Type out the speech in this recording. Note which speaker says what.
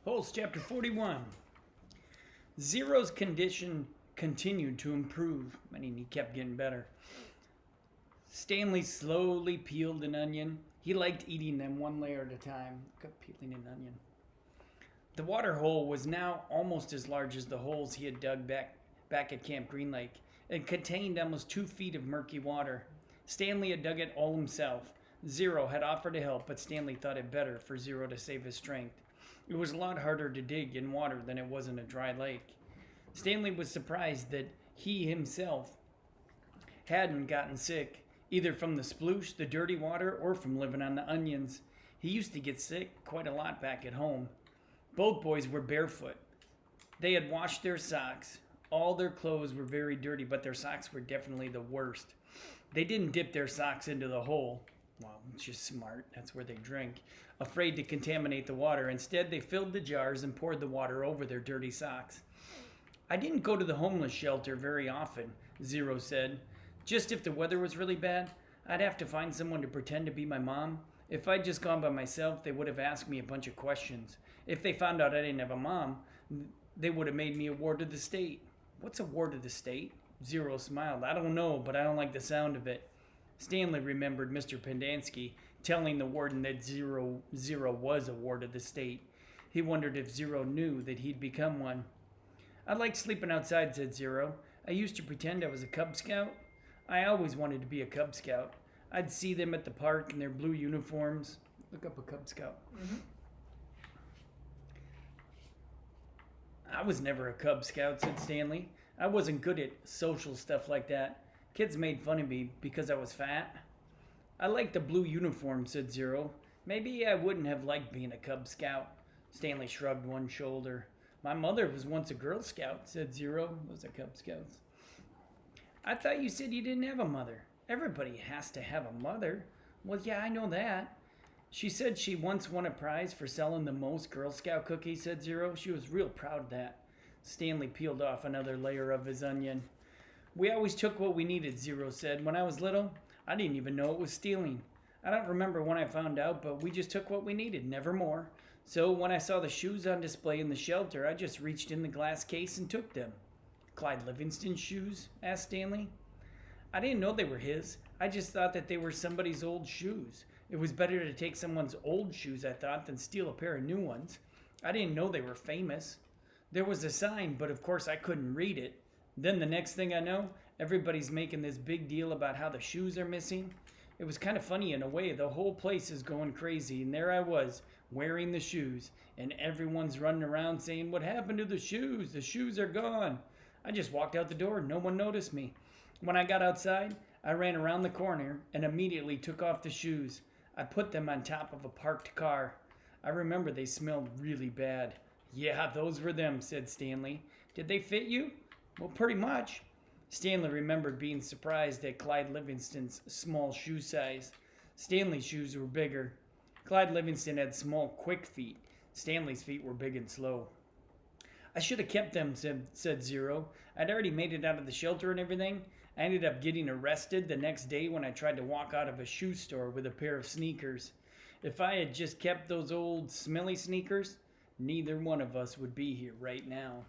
Speaker 1: Holes chapter 41. Zero's condition continued to improve, meaning he kept getting better. Stanley slowly peeled an onion. He liked eating them one layer at a time. Look at peeling an onion. The water hole was now almost as large as the holes he had dug back at Camp Green Lake. It contained almost 2 feet of murky water. Stanley had dug it all himself. Zero had offered to help, but Stanley thought it better for Zero to save his strength. It was a lot harder to dig in water than it was in a dry lake. Stanley was surprised that he himself hadn't gotten sick, either from the sploosh, the dirty water, or from living on the onions. He used to get sick quite a lot back at home. Both boys were barefoot. They had washed their socks. All their clothes were very dirty, but their socks were definitely the worst. They didn't dip their socks into the hole. Well, it's just smart. That's where they drink. Afraid to contaminate the water. Instead, they filled the jars and poured the water over their dirty socks. I didn't go to the homeless shelter very often, Zero said. Just if the weather was really bad, I'd have to find someone to pretend to be my mom. If I'd just gone by myself, they would have asked me a bunch of questions. If they found out I didn't have a mom, they would have made me a ward of the state. What's a ward of the state? Zero smiled. I don't know, but I don't like the sound of it. Stanley remembered Mr. Pendanski telling the warden that Zero was a ward of the state. He wondered if Zero knew that he'd become one. I like sleeping outside, said Zero. I used to pretend I was a Cub Scout. I always wanted to be a Cub Scout. I'd see them at the park in their blue uniforms. Look up a Cub Scout. I was never a Cub Scout, said Stanley. I wasn't good at social stuff like that. Kids made fun of me because I was fat. I liked the blue uniform, said Zero. Maybe I wouldn't have liked being a Cub Scout. Stanley shrugged one shoulder. My mother was once a Girl Scout, said Zero. Those are Cub Scouts. I thought you said you didn't have a mother. Everybody has to have a mother. Well, yeah, I know that. She said she once won a prize for selling the most Girl Scout cookies, said Zero. She was real proud of that. Stanley peeled off another layer of his onion. We always took what we needed, Zero said. When I was little, I didn't even know it was stealing. I don't remember when I found out, but we just took what we needed, never more. So when I saw the shoes on display in the shelter, I just reached in the glass case and took them. Clyde Livingston's shoes? Asked Stanley. I didn't know they were his. I just thought that they were somebody's old shoes. It was better to take someone's old shoes, I thought, than steal a pair of new ones. I didn't know they were famous. There was a sign, but of course I couldn't read it. Then the next thing I know, everybody's making this big deal about how the shoes are missing. It was kind of funny in a way. The whole place is going crazy, and there I was, wearing the shoes, and everyone's running around saying, "What happened to the shoes? The shoes are gone." I just walked out the door. No one noticed me. When I got outside, I ran around the corner and immediately took off the shoes. I put them on top of a parked car. I remember they smelled really bad. Yeah, those were them, said Stanley. Did they fit you? Well, pretty much. Stanley remembered being surprised at Clyde Livingston's small shoe size. Stanley's shoes were bigger. Clyde Livingston had small, quick feet. Stanley's feet were big and slow. I should have kept them, said Zero. I'd already made it out of the shelter and everything. I ended up getting arrested the next day when I tried to walk out of a shoe store with a pair of sneakers. If I had just kept those old smelly sneakers, neither one of us would be here right now.